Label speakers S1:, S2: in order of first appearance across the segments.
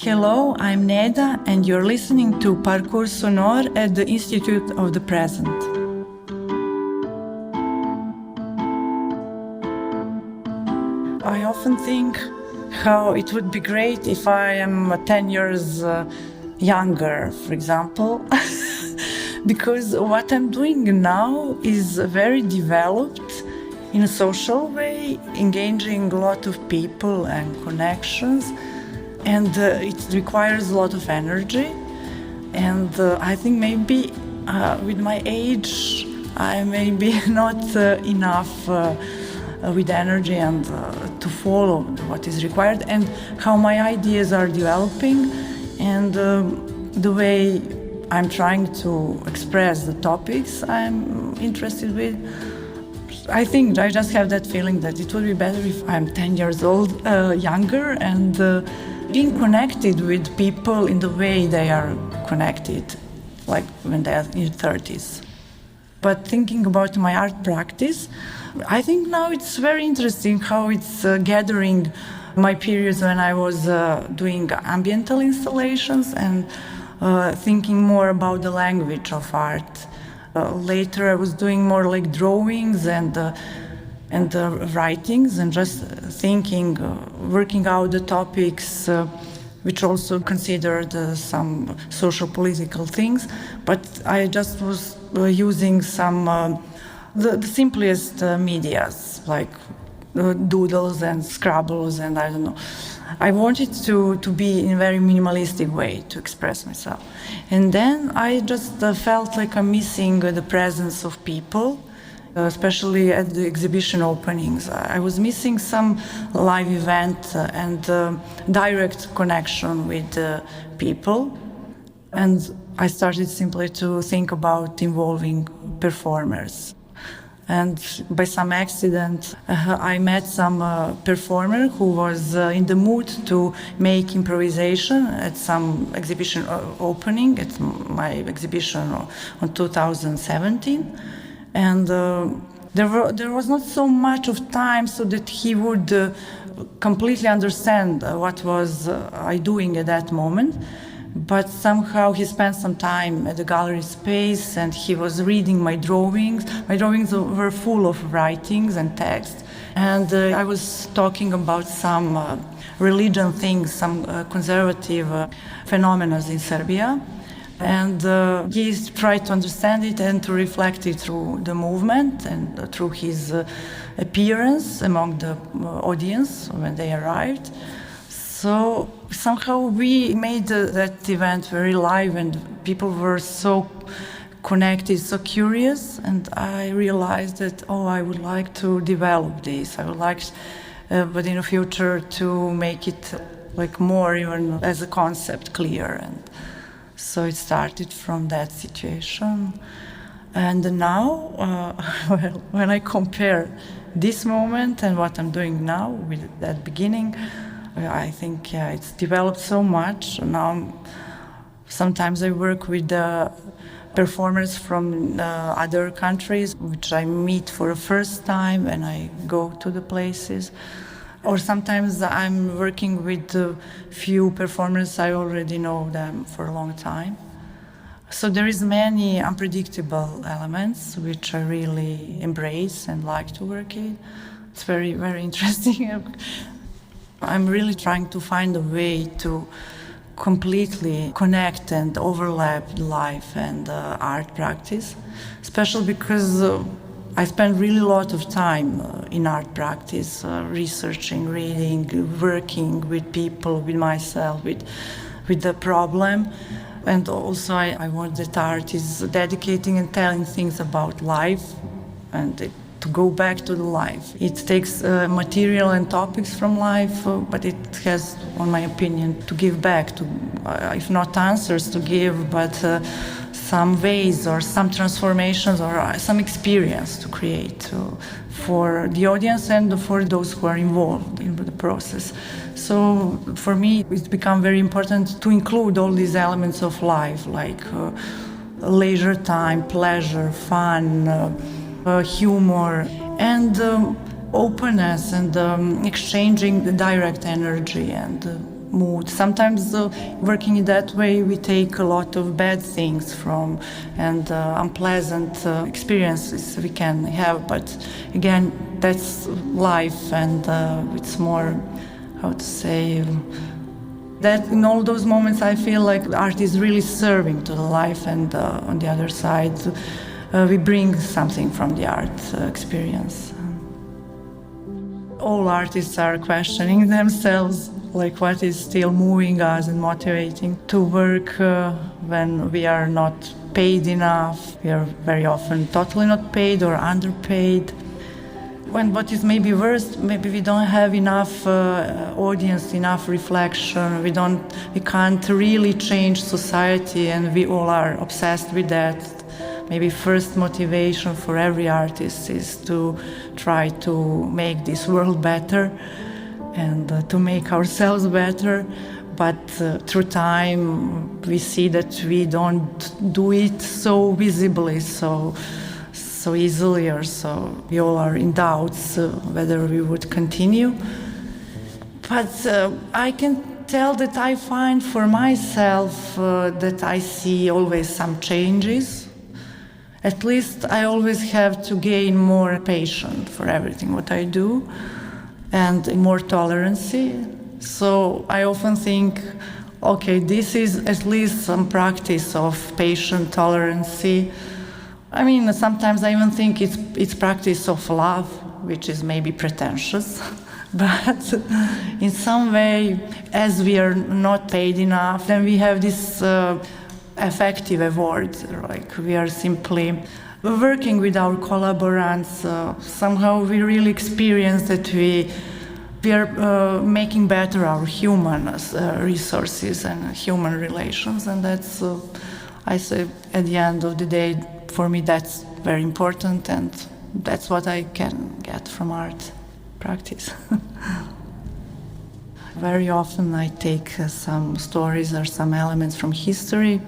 S1: Hello, I'm Neda, and you're listening to Parcours Sonore at the Institute of the Present. I often think how it would be great if I am 10 years younger, for example, because what I'm doing now is very developed in a social way, engaging a lot of people and connections. And it requires a lot of energy, and I think maybe with my age I may be not enough with energy and to follow what is required, and how my ideas are developing, and the way I'm trying to express the topics I'm interested with. I think I just have that feeling that it would be better if I'm 10 years old, younger, and being connected with people in the way they are connected, like when they are in their 30s. But thinking about my art practice, I think now it's very interesting how it's gathering my periods when I was doing ambiental installations and thinking more about the language of art. Later I was doing more like drawings and writings, and just thinking, working out the topics, which also considered some social political things. But I just was using some the simplest medias, like doodles and scribbles, and I don't know. I wanted to be in a very minimalistic way to express myself. And then I just felt like I'm missing the presence of people, especially at the exhibition openings. I was missing some live event and direct connection with people. And I started simply to think about involving performers. And by some accident, I met some performer who was in the mood to make improvisation at some exhibition opening, at my exhibition on 2017. And there was not so much of time so that he would completely understand what was I doing at that moment. But somehow he spent some time at the gallery space, and he was reading my drawings. My drawings were full of writings and text. And I was talking about some religion things, some conservative phenomena in Serbia. And he tried to understand it and to reflect it through the movement and through his appearance among the audience when they arrived. So somehow we made that event very live, and people were so connected, so curious. And I realized that, I would like to develop this. I would like, but in the future, to make it like more even as a concept clear. And so it started from that situation. And now, when I compare this moment and what I'm doing now with that beginning, I think it's developed so much. Now, sometimes I work with performers from other countries, which I meet for the first time when I go to the places. Or sometimes I'm working with a few performers, I already know them for a long time. So there is many unpredictable elements which I really embrace and like to work in. It's very, very interesting. I'm really trying to find a way to completely connect and overlap life and art practice, especially because I spend really a lot of time in art practice, researching, reading, working with people, with myself, with the problem. And also I want that art is dedicating and telling things about life and to go back to the life. It takes material and topics from life, but it has, in my opinion, to give back, to, if not answers to give, but some ways or some transformations or some experience to create for the audience and for those who are involved in the process. So for me, it's become very important to include all these elements of life, like leisure time, pleasure, fun, humor, and openness, and exchanging the direct energy, and mood. Sometimes working in that way, we take a lot of bad things from and unpleasant experiences we can have. But again, that's life, and it's more, how to say, that in all those moments I feel like art is really serving to the life, and on the other side, we bring something from the art experience. All artists are questioning themselves, like what is still moving us and motivating to work when we are not paid enough. We are very often totally not paid or underpaid. When what is maybe worse, maybe we don't have enough audience, enough reflection. We can't really change society, and we all are obsessed with that. Maybe first motivation for every artist is to try to make this world better and to make ourselves better. But through time, we see that we don't do it so visibly, so easily, or so we all are in doubts whether we would continue. But I can tell that I find for myself that I see always some changes. At least I always have to gain more patience for everything what I do and more tolerancy. So I often think, okay, this is at least some practice of patient tolerancy. I mean, sometimes I even think it's practice of love, which is maybe pretentious. But in some way, as we are not paid enough, then we have this effective award, like we are simply working with our collaborants. Somehow we really experience that we are making better our human resources and human relations, and that's I say at the end of the day, for me that's very important, and that's what I can get from art practice. Very often I take some stories or some elements from history,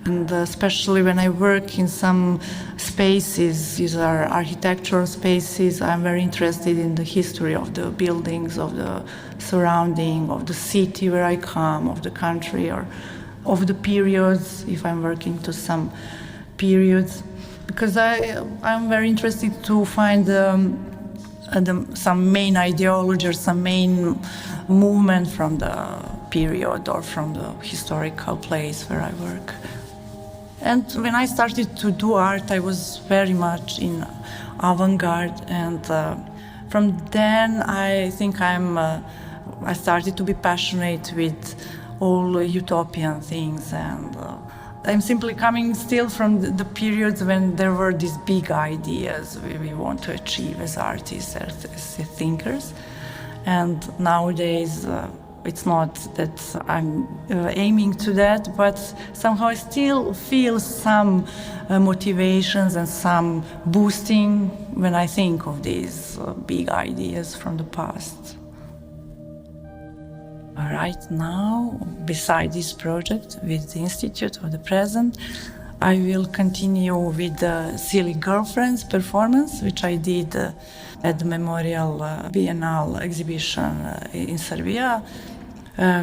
S1: and especially when I work in some spaces, these are architectural spaces, I'm very interested in the history of the buildings, of the surrounding, of the city where I come, of the country, or of the periods, if I'm working to some periods. Because I'm very interested to find some main ideology or some main movement from the period or from the historical place where I work. And when I started to do art, I was very much in avant-garde, and from then I think I started to be passionate with all utopian things, and I'm simply coming still from the periods when there were these big ideas we want to achieve as artists, as thinkers. And nowadays, it's not that I'm aiming to that, but somehow I still feel some motivations and some boosting when I think of these big ideas from the past. Right now, beside this project with the Institute of the Present, I will continue with the Silly Girlfriends performance, which I did at the Memorial Biennale exhibition in Serbia,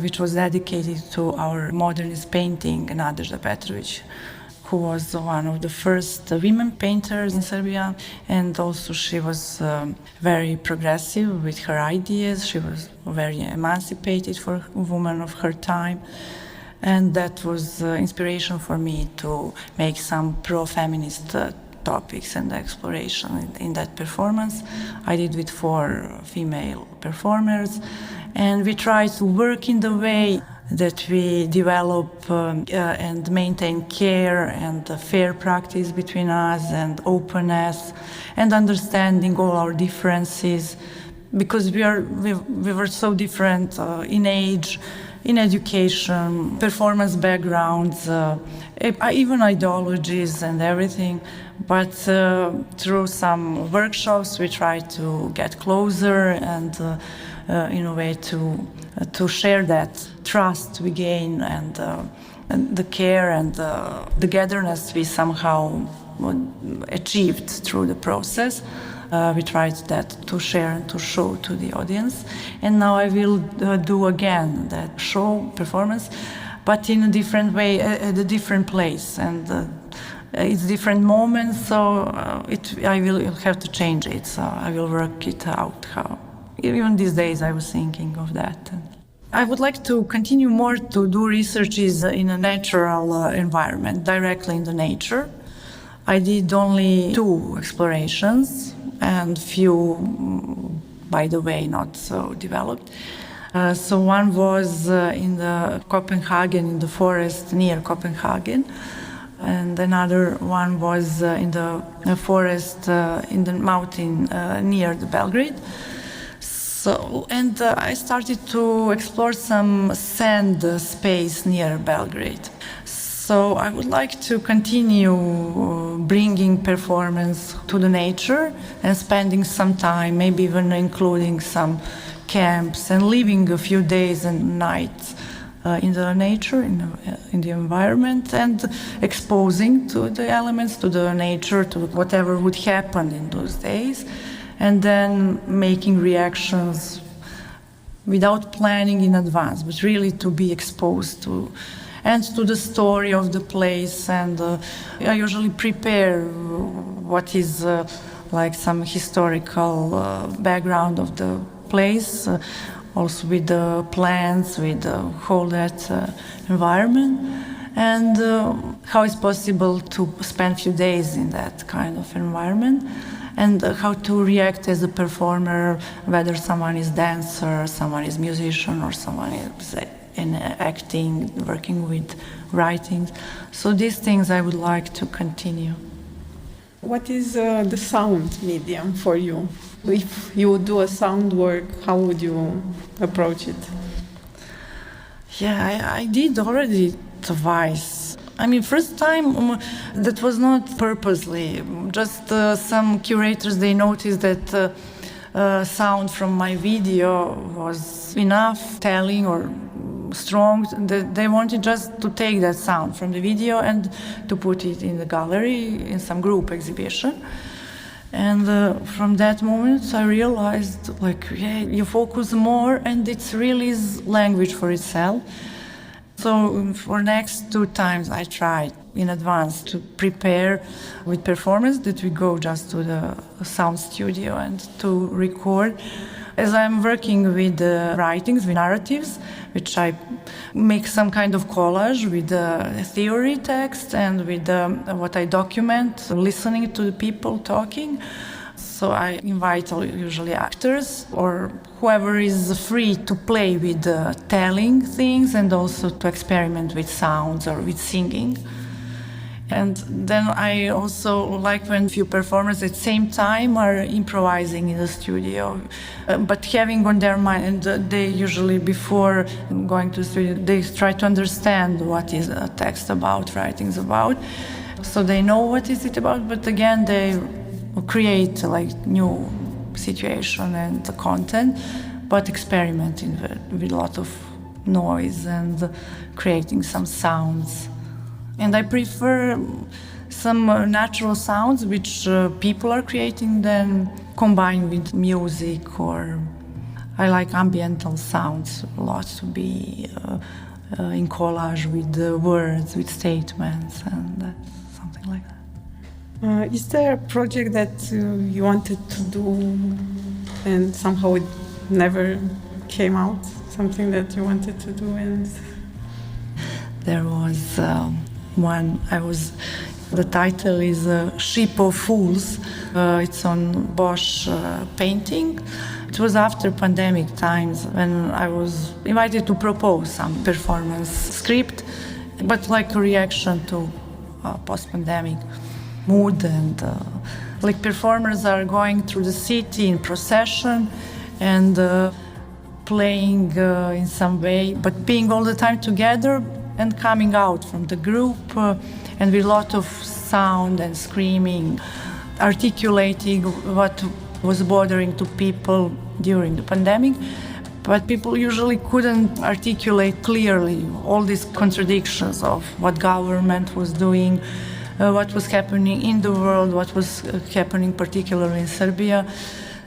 S1: which was dedicated to our modernist painting, Neda Kovinić, who was one of the first women painters in Serbia, and also she was very progressive with her ideas. She was very emancipated for a woman of her time, and that was inspiration for me to make some pro-feminist topics and exploration in that performance. I did with 4 female performers, and we tried to work in the way that we develop and maintain care and fair practice between us, and openness and understanding all our differences, because we were so different in age, in education, performance backgrounds, even ideologies and everything. But through some workshops we try to get closer and in a way to share that trust we gain, and the care and the togetherness we somehow achieved through the process. We tried that to share and to show to the audience. And now I will do again that show performance, but in a different way, at a different place. And it's different moments, so I will have to change it. So I will work it out. How even these days I was thinking of that. I would like to continue more to do researches in a natural environment, directly in the nature. I did only 2 explorations and few, by the way, not so developed. So one was in the Copenhagen, in the forest near Copenhagen, and another one was in the forest in the mountain near the Belgrad. So, and I started to explore some sand space near Belgrade. So I would like to continue bringing performance to the nature and spending some time, maybe even including some camps and living a few days and nights in the nature, in the environment, and exposing to the elements, to the nature, to whatever would happen in those days, and then making reactions without planning in advance, but really to be exposed to and to the story of the place. And I usually prepare what is like some historical background of the place, also with the plants, with the whole that environment, and how it's possible to spend a few days in that kind of environment, and how to react as a performer, whether someone is dancer, someone is musician, or someone is in acting, working with writing. So these things I would like to continue.
S2: What is the sound medium for you? If you would do a sound work, how would you approach it?
S1: Yeah, I did already twice. I mean, first time that was not purposely. Just some curators, they noticed that sound from my video was enough, telling or strong. They wanted just to take that sound from the video and to put it in the gallery in some group exhibition. And from that moment I realized, like, yeah, you focus more and it's really is language for itself. So for next 2 times I tried in advance to prepare with performance that we go just to the sound studio and to record. As I'm working with writings, with narratives, which I make some kind of collage with the theory text and with what I document, listening to the people talking. So I invite usually actors or whoever is free to play with telling things and also to experiment with sounds or with singing. And then I also like when few performers at the same time are improvising in the studio, but having on their mind, and they usually before going to the studio, they try to understand what is a text about, writings about, so they know what is it about, but again they create like new situation and content, but experimenting with a lot of noise and creating some sounds. And I prefer some natural sounds which people are creating, then combined with music, or I like ambiental sounds a lot to be in collage with the words, with statements, and that's something like that.
S2: Is there a project that you wanted to do and somehow it never came out? Something that you wanted to do and...
S1: There was one, the title is Ship of Fools. It's on Bosch painting. It was after pandemic times when I was invited to propose some performance script, but like a reaction to post-pandemic mood, and like performers are going through the city in procession and playing in some way, but being all the time together and coming out from the group and with a lot of sound and screaming, articulating what was bothering to people during the pandemic. But people usually couldn't articulate clearly all these contradictions of what government was doing, what was happening in the world, what was happening particularly in Serbia.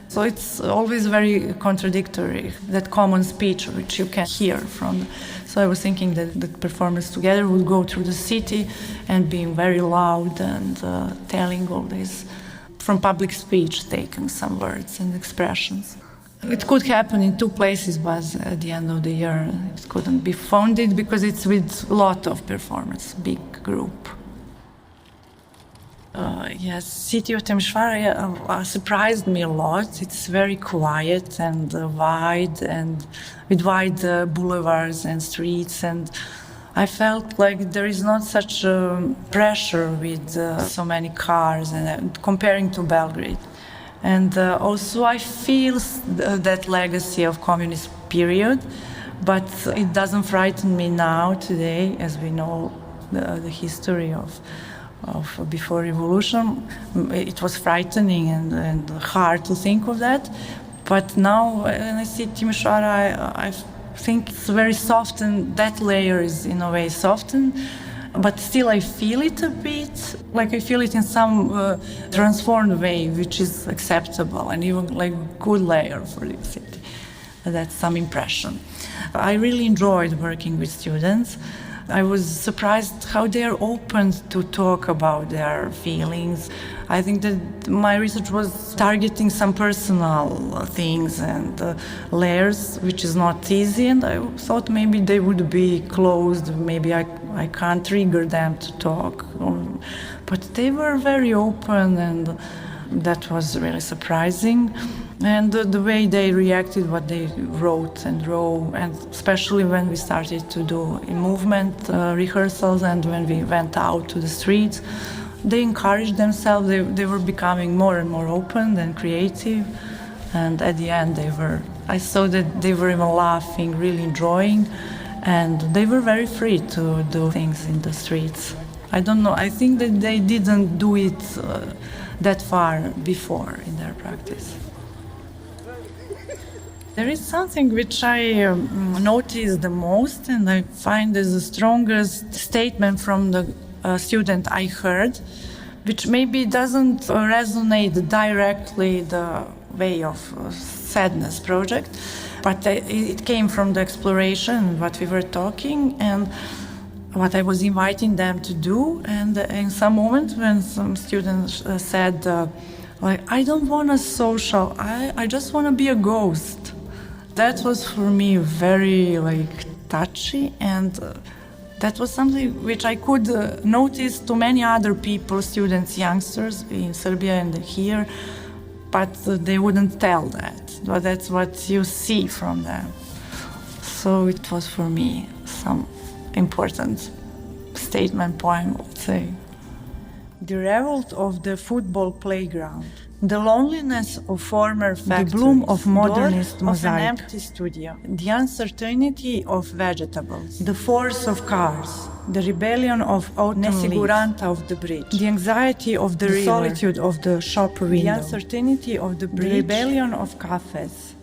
S1: So it's always very contradictory, that common speech which you can hear from. So I was thinking that the performers together would go through the city and being very loud and telling all this, from public speech, taking some words and expressions. It could happen in 2 places, but at the end of the year it couldn't be funded because it's with a lot of performers, big group. Yes, city of Timișoara surprised me a lot. It's very quiet and wide, and with wide boulevards and streets, and I felt like there is not such pressure with so many cars and comparing to Belgrade. And also I feel that legacy of communist period, but it doesn't frighten me now today, as we know the history of before revolution. It was frightening and hard to think of that. But now when I see Timișoara, I think it's very soft, and that layer is in a way softened. But still I feel it a bit, like I feel it in some transformed way, which is acceptable and even like good layer for the city. That's some impression. I really enjoyed working with students. I was surprised how they are open to talk about their feelings. I think that my research was targeting some personal things and layers, which is not easy, and I thought maybe they would be closed, maybe I can't trigger them to talk. But they were very open, and that was really surprising. And the way they reacted, what they wrote and drew, and especially when we started to do in movement rehearsals and when we went out to the streets, they encouraged themselves. They were becoming more and more open and creative. And at the end, I saw that they were even laughing, really enjoying, and they were very free to do things in the streets. I don't know, I think that they didn't do it that far before in their practice. There is something which I notice the most, and I find is the strongest statement from the student I heard, which maybe doesn't resonate directly the way of sadness project, but it came from the exploration, what we were talking, and what I was inviting them to do. And in some moment when some students said, I don't want a social, I just want to be a ghost. That was for me very touchy, and that was something which I could notice to many other people, students, youngsters in Serbia and here, but they wouldn't tell that. But that's what you see from them. So it was for me some important statement poem, let's say. The revolt of the football playground. The loneliness of former factories, the bloom of modernist mosaic, of an empty studio, the uncertainty of vegetables, the force of cars, the rebellion of autumn leaves, of the bridge, the anxiety of the river, solitude of the shop window, the uncertainty of the bridge, the rebellion of cafes,